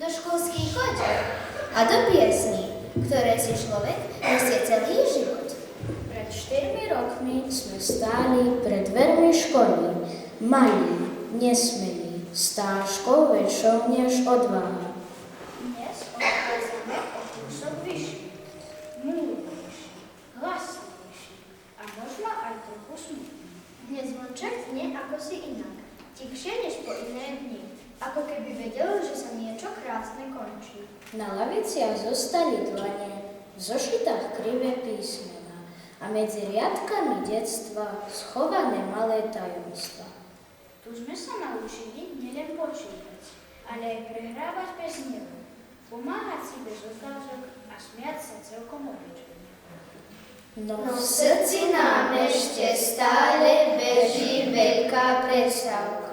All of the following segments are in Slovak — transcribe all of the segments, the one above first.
školských chodieb a do piesní, ktoré si človek nesie celý život. Pred 4 rokmi sme stáli pred dvermi školy, malí, nesmelí, stážkou väčšou než odvaha. Dnes odchádzame o kúsok vyšší, múdrejší, hlasnejší a možno aj trochu smutný. Dnes vonček znie ako si inak, tichšie než po iné dni, ako keby vedel, že sa niečo krásne končí. Na laviciach zostali dlane, v zošitách krivé písmená a medzi riadkami detstva schované malé tajomstva. Tu sme sa naučili nielen počítať, ale aj prehrávať bez hnevu, pomáhať si bez otázok a smiať sa celkom obyčajne. No v srdci nám ešte stále beží veľká prestávka.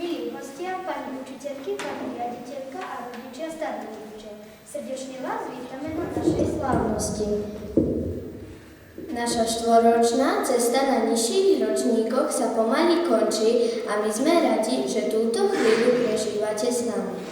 Milí hostia, pani učiteľky, pani riaditeľka a rodičia Stadlíče, srdečne vás vítame na našej slávnosti. Naša štvoročná cesta na nižších ročníkoch sa pomaly končí a my sme radi, že túto chvíľu prežívate s nami.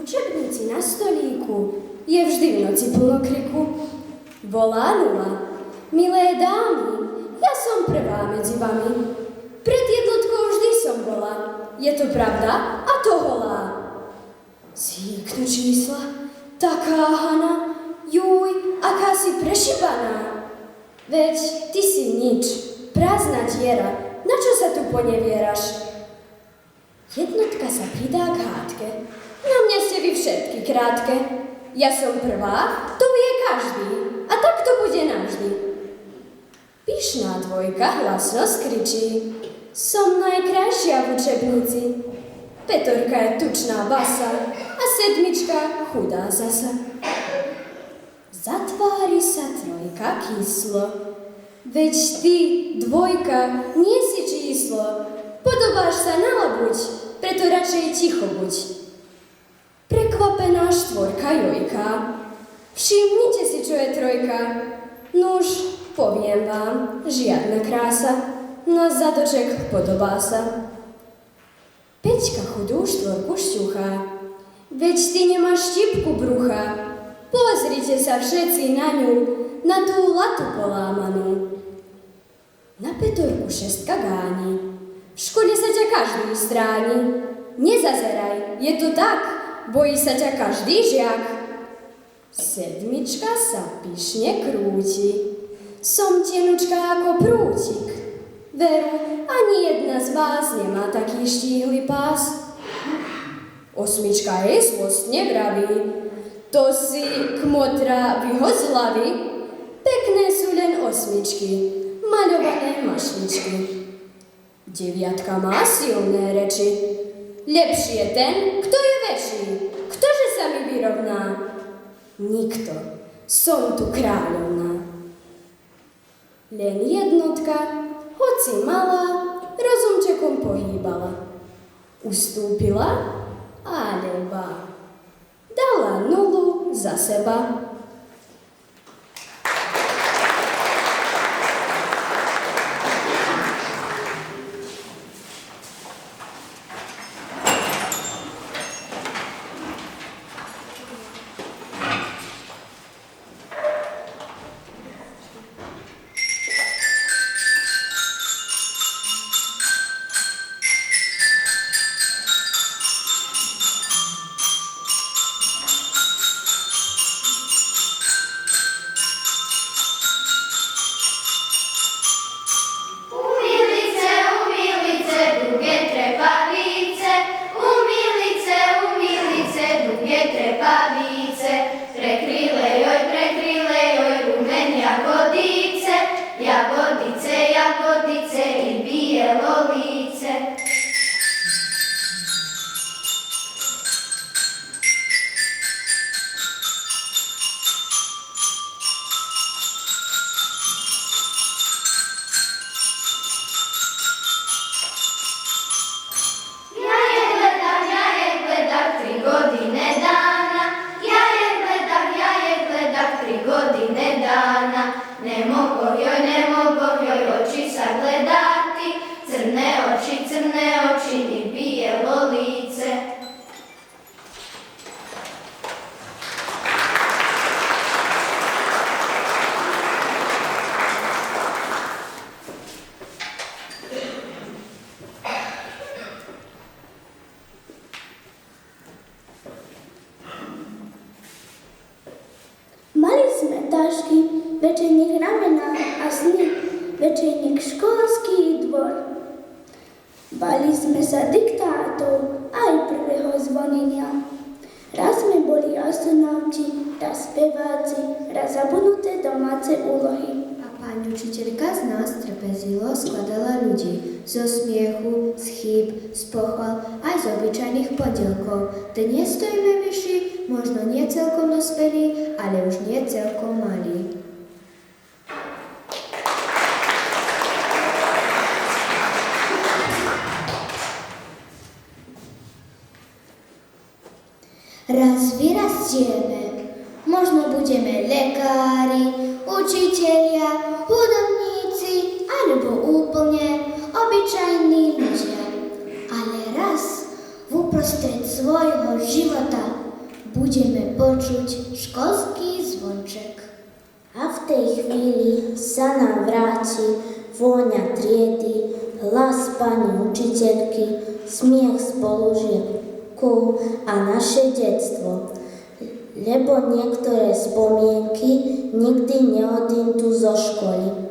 učebnici na stolíku je vždy v noci plno kriku. Volá nula. Milé dámy, ja som prvá medzi vami. Pred jedlo hola. Je to pravda? A to holá. Zíknu čísla. Taká Hana. Juj, aká si prešibaná. Veď ty si nič. Prázdna diera. Na čo sa tu ponevieraš? Jednotka sa pridá k hádke. Na mne ste vy všetky krátke. Ja som prvá, to vie každý. A tak to bude navždy. Pyšná dvojka hlasno skričí. Som najkrajšia v učebnici. Petorka je tučná basa a sedmička chudá zasa. Zatvári sa trojka kyslo. Veď ty, dvojka, nie si číslo. Podobáš sa na labuť, preto radšej ticho buď. Prekvapená štvorka jojka. Všimnite si, čo je trojka. Nuž, poviem vám, žiadna krása. Na zadoček podobá sa. Peťka chudú štvorku šťuchá. Veď ty nemáš štipku brucha. Pozrite sa všetci na ňu, na tú latu polámanú. Na Petorku šestka gáni. V škole sa ťa každý stráni. Nezazeraj, je to tak, bojí sa ťa každý žiak. Sedmička sa pyšne krúti. Som tenučka ako prútik. Veru, ani jedna z vás nemá taký štíhly pás. Osmička jej zlostne vraví. To si kmotra vyhoď z hlavy. Pekné sú len osmičky, maľované mašličky. Deviatka má silné reči. Lepší je ten, kto je väčší. Ktože sa mi vyrovná? Nikto. Som tu kráľovná. Len jednotka, hoci malá, rozumčekom pohýbala. Ustúpila, ale ba. Dala nulu za seba. Večerník ramena a sny, večerník školský dvor. Bali sme sa diktátov aj prvého zvonenia. Raz sme boli astronauti, raz speváci, raz zabudnuté domáce úlohy. A pani učiteľka z nás trpezlivo skladala ľudí zo smiechu, z chýb, z pochval, aj z obyčajných podielkov. Dnes stojíme vyšší, možno nie celkom dospelí, ale už nie celkom malí. Raz vyrastieme, možno budeme lekári, učitelia, hudobníci alebo úplne obyčajní ľudia. Ale raz uprostred svojho života budeme počuť školský zvonček. A v tej chvíli sa nám vráti vôňa triedy, hlas pani učiteľky, smiech spolužiakov a naše detstvo. Lebo niektoré spomienky nikdy neodídu zo školy.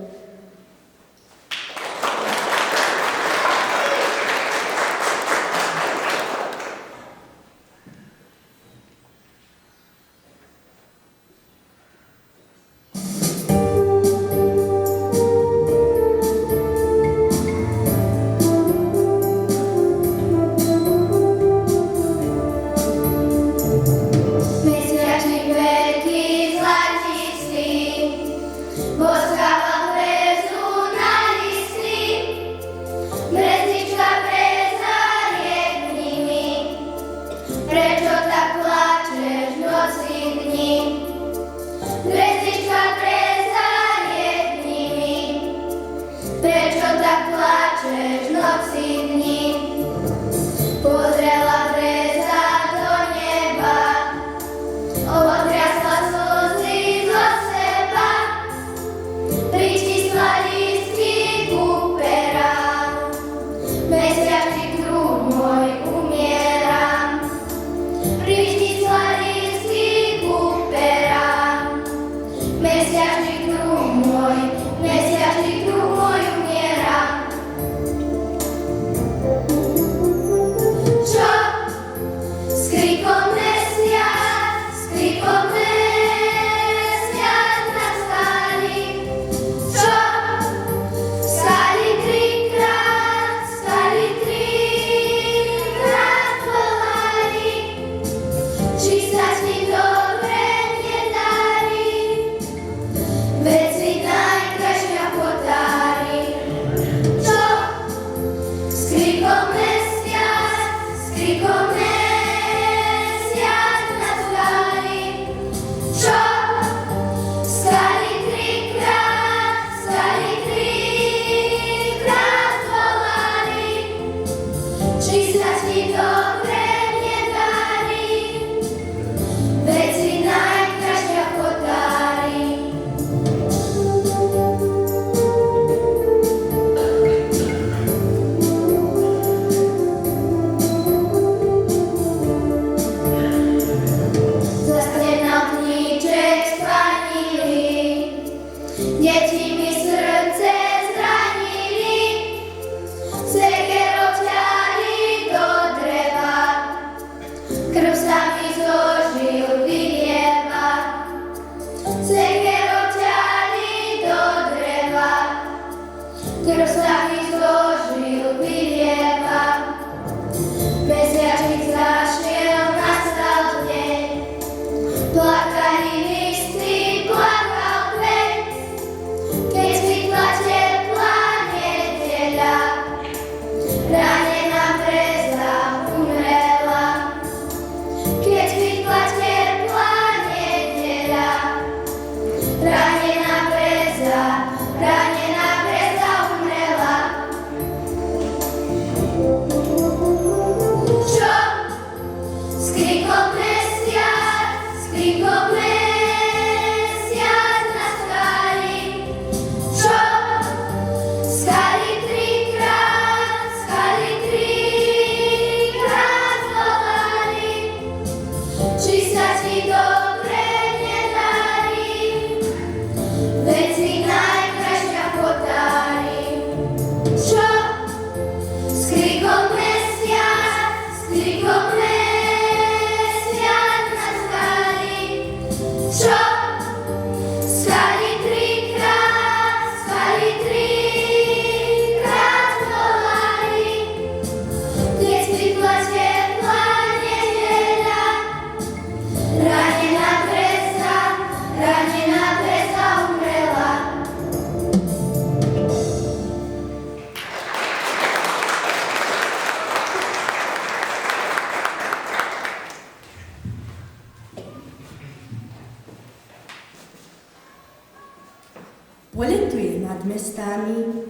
Poletuje nad mestami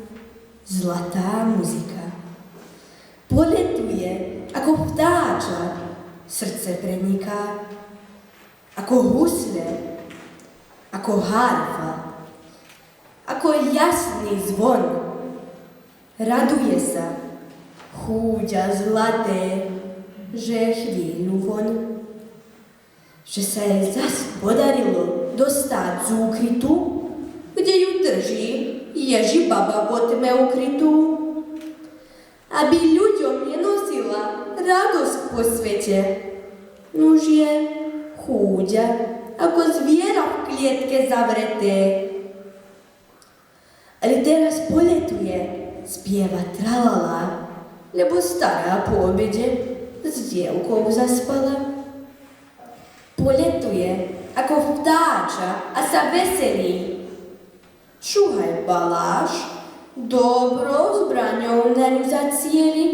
zlatá muzika. Poletuje ako vtáča, srdce preniká, ako husle, ako harfa, ako jasný zvon, Raduje sa, chúďa zlaté, že chvíľu von, že sa jej zas podarilo dostať z úkrytu, kde ju drží Ježi baba v tme ukrytú, aby ľuďom nenosila radosť po svete. Nuž je chúďa ako zviera v klietke zavreté. Ale teraz poletuje, spieva tralala, lebo stará po obede s dievkou zaspala. Poletuje ako vtáča a sa veselí. Šúhaj baláš, dobrou zbraňou na ňu zacieli.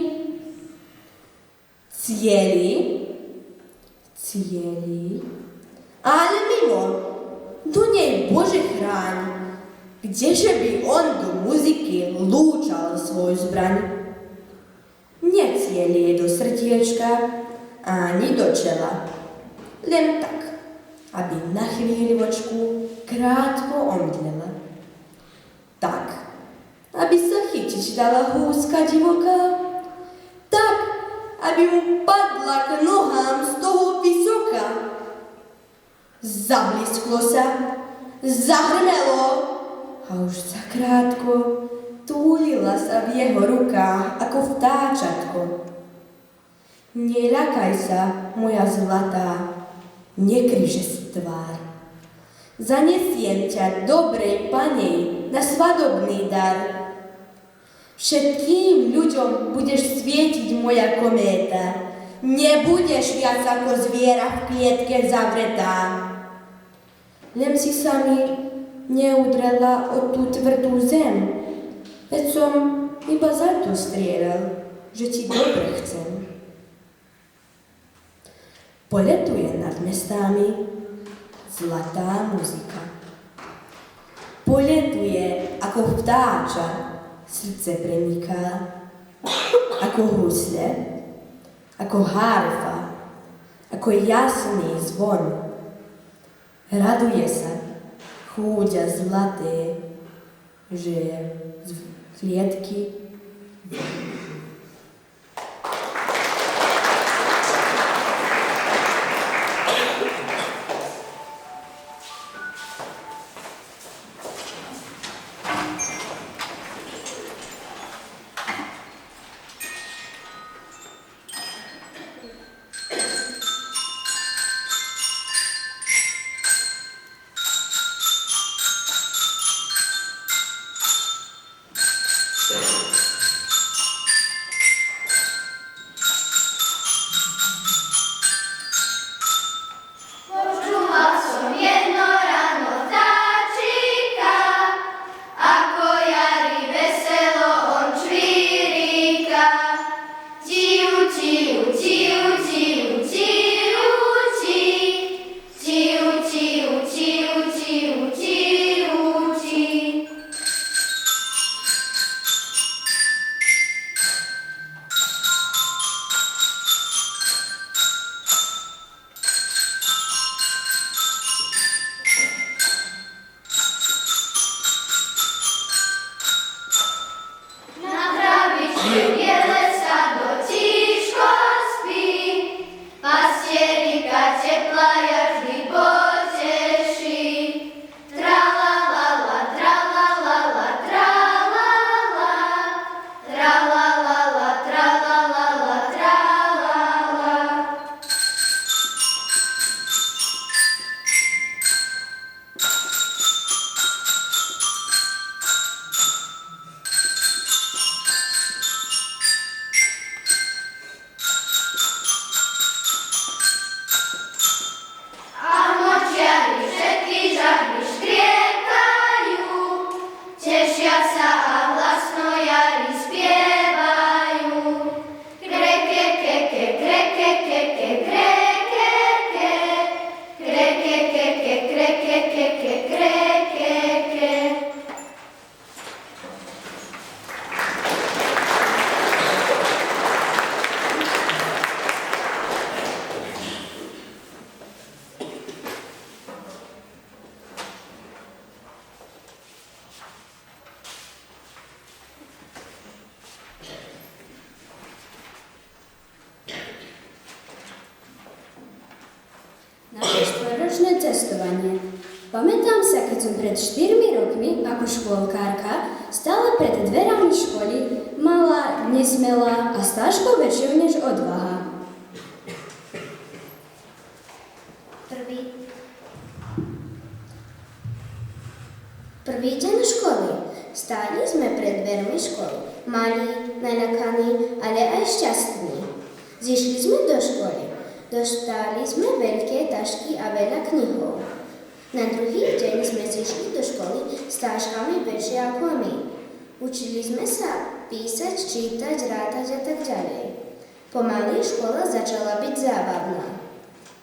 Cieli, ale mimo, do nej Bože chráň, kdeže by on do muziky lúčal svoju zbraň. Necieli do srdiečka ani do čela, len tak, aby na chvíľočku krátko omdlela. Tak, aby sa chytiť dala húska divoká, tak, aby mu padla k nohám z toho vysoka. Zablisklo sa, zahrmelo a už zakrátko túlila sa v jeho rukách ako vtáčatko. Neľakaj sa, moja zlatá, nekryže si tvár. Zanesiem ťa dobrej panej na svadobný dar. Všetkým ľuďom budeš svietiť, moja kométa. Nebudeš viac ako zviera v klietke zavretá. Len si sa mi neudrela o tú tvrdú zem, veď som iba za to strieľal, že ti dobre chcem. Poletuje nad mestami zlatá muzika. Poletuje ako vtáča, srdce preniká, ako husle, ako harfa, ako jasný zvon. Raduje sa, chúďa zlaté, že je z klietky von. cestovanie. Pamätám sa, keď som pred 4 rokmi ako škôlkárka stála pred dverami školy, malá, nesmelá a stážkou väčšou než odvaha. Prvý deň školy. Stáli sme pred dvermi školy. Malí, nalakaní, ale aj šťastní. Zišli sme do školy. Dostali sme veľké tašky a veľa knihov. Na druhý deň sme zišli do školy s táškami väčšie ako my. Učili sme sa písať, čítať, rátať a tak ďalej. Pomaly škola začala byť zábavná.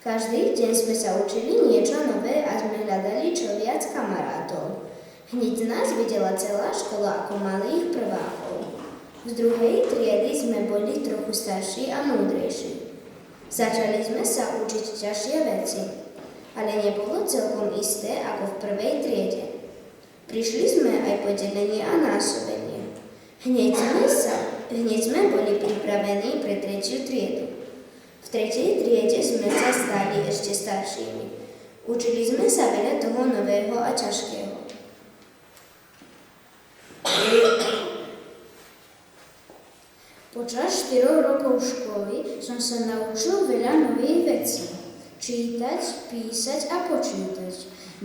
Každý deň sme sa učili niečo nové a sme hľadali čo viac kamarátov. Hneď nás videla celá škola ako malých prvákov. Z druhej triedy sme boli trochu starší a múdrejší. Začali sme sa učiť ťažšie veci, ale nebolo celkom isté ako v prvej triede. Prišli sme aj po delenie a násobenie. Hneď sme boli pripravení pre tretiu triedu. V tretej triede sme sa stali ešte staršími. Učili sme sa veľa toho nového a ťažkého. Počas 4 rokov školy som sa naučil veľa nových vecí. Čítať, písať a počítať.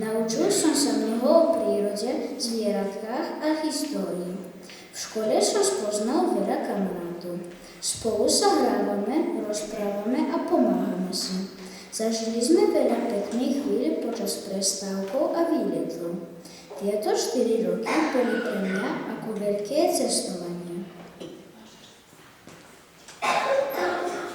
Naučil som sa mnoho o prírode, zvieratkách a histórii. V škole som spoznal veľa kamarátov. Spolu sa hrávame, rozprávame a pomáhame si. Zažili sme veľa pekných chvíľ počas prestávkov a výletov. Tieto 4 roky boli pre mňa ako veľké cestovanie.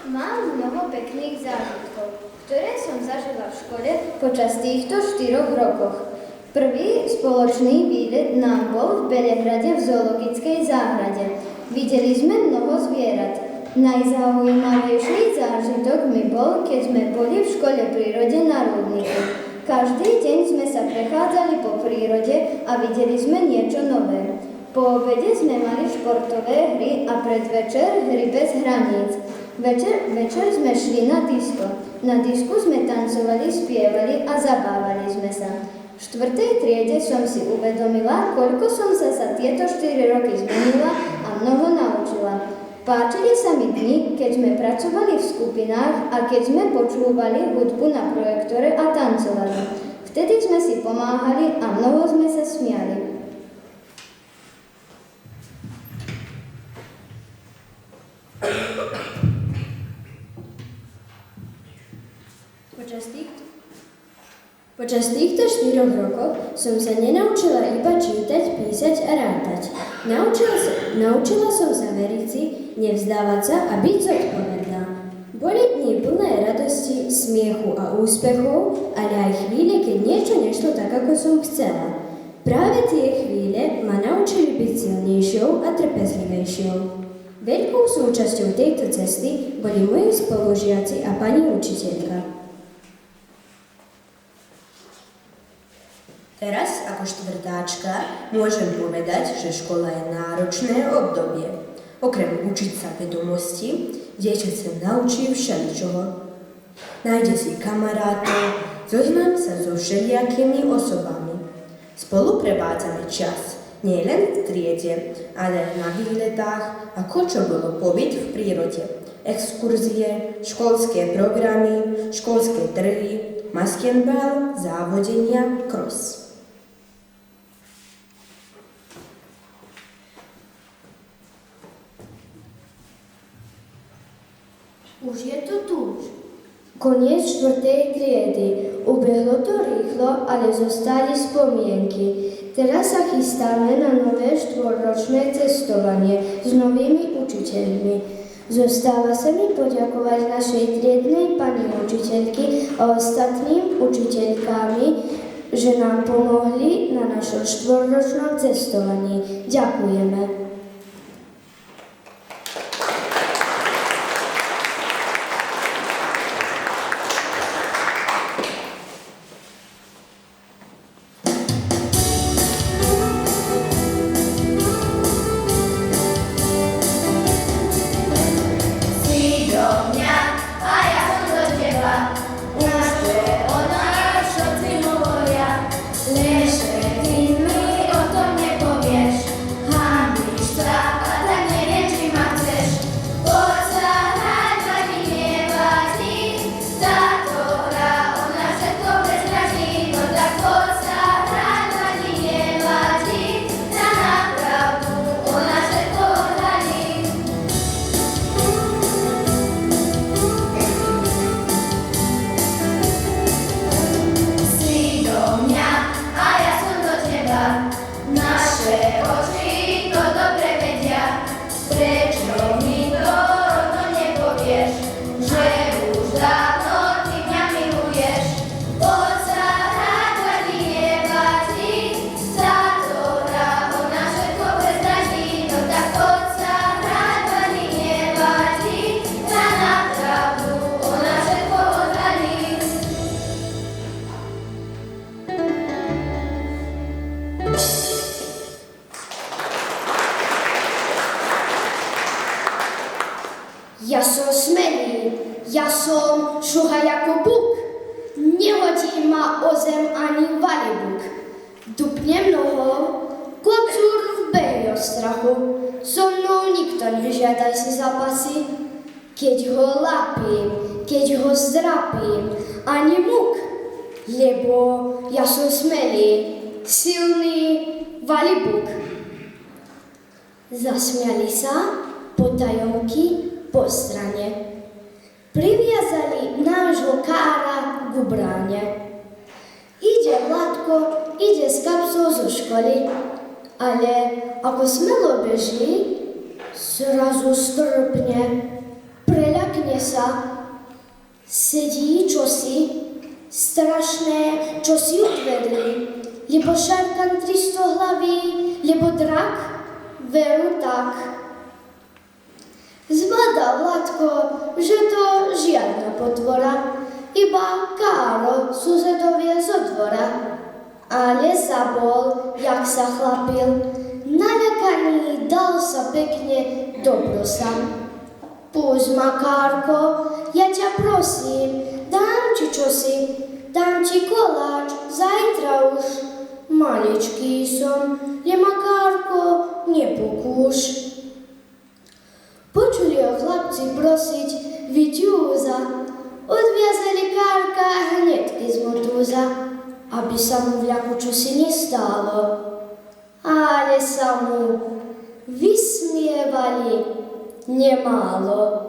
Mám mnoho pekných zážitkov, ktoré som zažila v škole počas týchto 4 rokoch. Prvý spoločný výlet nám bol v Belehrade v zoologickej záhrade. Videli sme mnoho zvierat. Najzaujímavejší zážitok mi bol, keď sme boli v škole prírode na Rudniku. Každý deň sme sa prechádzali po prírode a videli sme niečo nové. Po obede sme mali športové hry a predvečer hry bez hraníc. Večer sme šli na disko. Na disku sme tancovali, spievali a zabávali sme sa. V 4. triede som si uvedomila, koľko som sa za tieto 4 roky zmenila a mnoho naučila. Páčili sa mi dni, keď sme pracovali v skupinách a keď sme počúvali hudbu na projektore a tancovali. Vtedy sme si pomáhali a mnoho sme sa smiali. Počas týchto 4 rokov som sa nenaučila iba čítať, písať a rátať. Naučila som sa veriť si, nevzdávať sa a byť zodpovedná. Boli dni plné radosti, smiechu a úspechov, ale aj chvíle, keď niečo nešlo tak, ako som chcela. Práve tie chvíle ma naučili byť silnejšou a trpezlivejšou. Veľkou súčasťou tejto cesty boli moji spolužiaci a pani učiteľka. Teraz, ako štvrtáčka, môžem povedať, že škola je náročné obdobie. Okrem učiť sa vedomosti, dieťa sa naučí všeličoho. Nájde si kamarátov, zoznám sa so všelijakými osobami. Spolu prevádzame čas, nie len v triede, ale na výletách, ako čo bolo pobyt v prírode. Exkurzie, školské programy, školské trhy, maskenbal, závodenia, cross. Už je to tu. Koniec 4. triedy. Ubehlo to rýchlo, ale zostali spomienky. Teraz sa chystáme na nové 4-ročné cestovanie s novými učiteľmi. Zostáva sa mi poďakovať našej triednej pani učiteľky a ostatným učiteľkami, že nám pomohli na našom 4-ročnom cestovaní. Ďakujeme. A ja som do teba, u nás to je ono, čo Ja som smelý, ja som šuha ako buk. Nehodí ma o zem ani valibuk. Dupnem nohou, kocúr v beji od strachu. So mnou nikto nežiadaj si zapasy. Keď ho lapím, keď ho zdrapím, ani muk. Lebo ja som smelý, silný valibuk. Zasmiali sa potajomky po strane. Priviazali nášho kára k bráne. Ide Vládko, ide s kapsou zo školy, ale ako smelo beží, zrazu strpne, preľakne sa, sedí čosi, strašné, čo si odvedli, lebo šarkan 300 hlavy, lebo drak, veru tak. Zbadal Vládko, že to žiadna potvora, iba Káro, susedovie zo dvora. Ale zabol, jak sa chlapil, naľakaný dal sa pekne do brosa. Púšť ma, Kárko, ja ťa prosím, dám ti čosi, dám ti koláč, zajtra už. Maličký som, ma, Kárko, nepokúš. Počuli ho chlapci prosiť vyťúza, odviazali Kárka hnedky z motúza, aby sa mu v ľaku čosi nestálo. Ale sa mu vysmievali nemálo.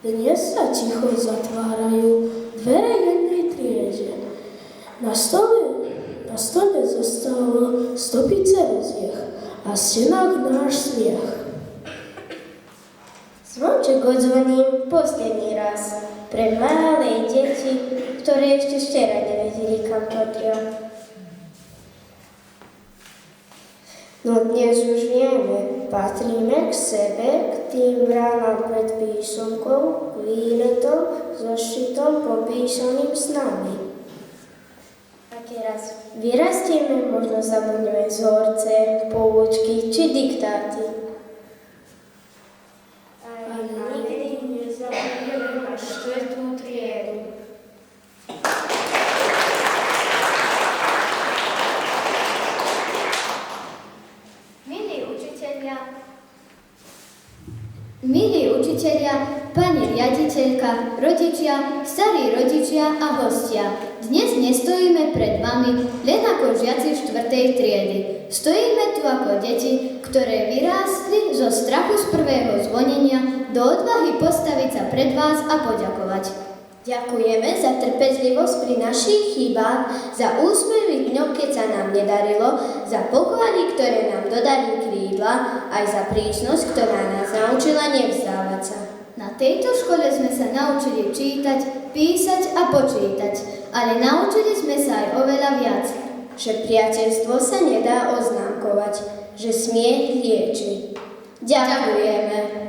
Dnes sa ticho zatvárajú dvere jednej triede. Na stole zostalo stopice roziech a v stenách náš smiech. Zvonček odzvoní posledný raz pre malé deti, ktoré ešte včera nevedeli, kam patria. No dnes už vieme, patríme k sebe, k tým bránam pred písomkou, k výletom, zošitom popísaným s nami. A keď vyrastieme, možno zabudneme vzorce, poučky či diktáty. Milí učitelia, pani riaditeľka, rodičia, starí rodičia a hostia, dnes nestojíme pred vami len ako žiaci 4. triedy. Stojíme tu ako deti, ktoré vyrástli zo strachu z prvého zvonenia do odvahy postaviť sa pred vás a poďakovať. Ďakujeme za trpezlivosť pri našich chybách, za úsmevy v dňoch, keď sa nám nedarilo, za pochvaly, ktoré nám dodali krídla, aj za prísnosť, ktorá nás naučila nevzdávať sa. Na tejto škole sme sa naučili čítať, písať a počítať, ale naučili sme sa aj oveľa viac. Že priateľstvo sa nedá oznámkovať, že smiech lieči. Ďakujeme.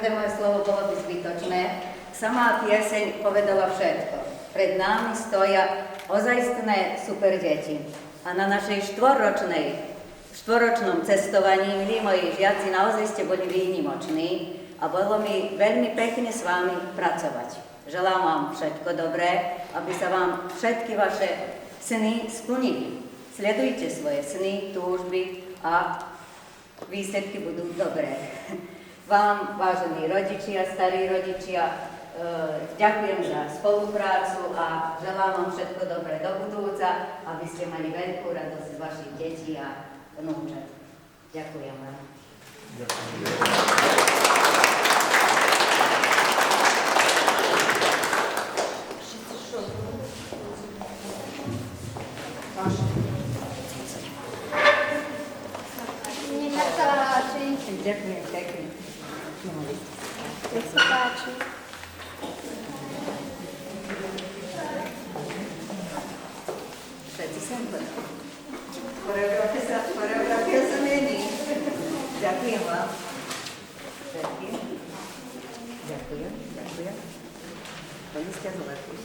každé moje slovo bolo by zbytočné. Samá pieseň povedala všetko. Pred námi stoja ozajstné super deti. A na našej štvoročnom cestovaní, milí moji žiaci, naozaj ste boli výnimoční a bolo mi veľmi pekne s vami pracovať. Želám vám všetko dobré, aby sa vám všetky vaše sny splnili. Sledujte svoje sny, túžby a výsledky budú dobré. Vám, vážení rodičia, starí rodičia, ďakujem za spoluprácu a želám vám všetko dobré do budúca, aby ste mali veľkú radosť z vašich detí a vnúčat. Ďakujem vám. Nech sa páči. Ďakujem pekne. Nech sa páči. Všetci sem poďme. Choreografia sa mení. Ďakujem vám. Ďakujem. Ďakujem. Oni ste zlatí.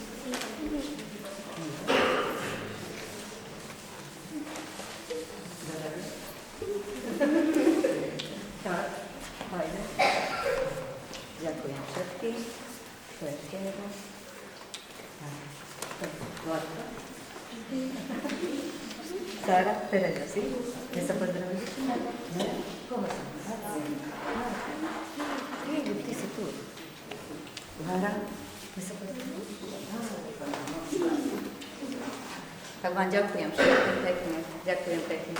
Tak, hajde. Ďakujem všetkým. To je ešte jedno. Gladko. Sára, Tereza, si? Kde sa pozdravili? Ne? Koho som? Ty si tu. Lára, kde sa pozdravili? Tak vám ďakujem všetkým pekne. Ďakujem pekne.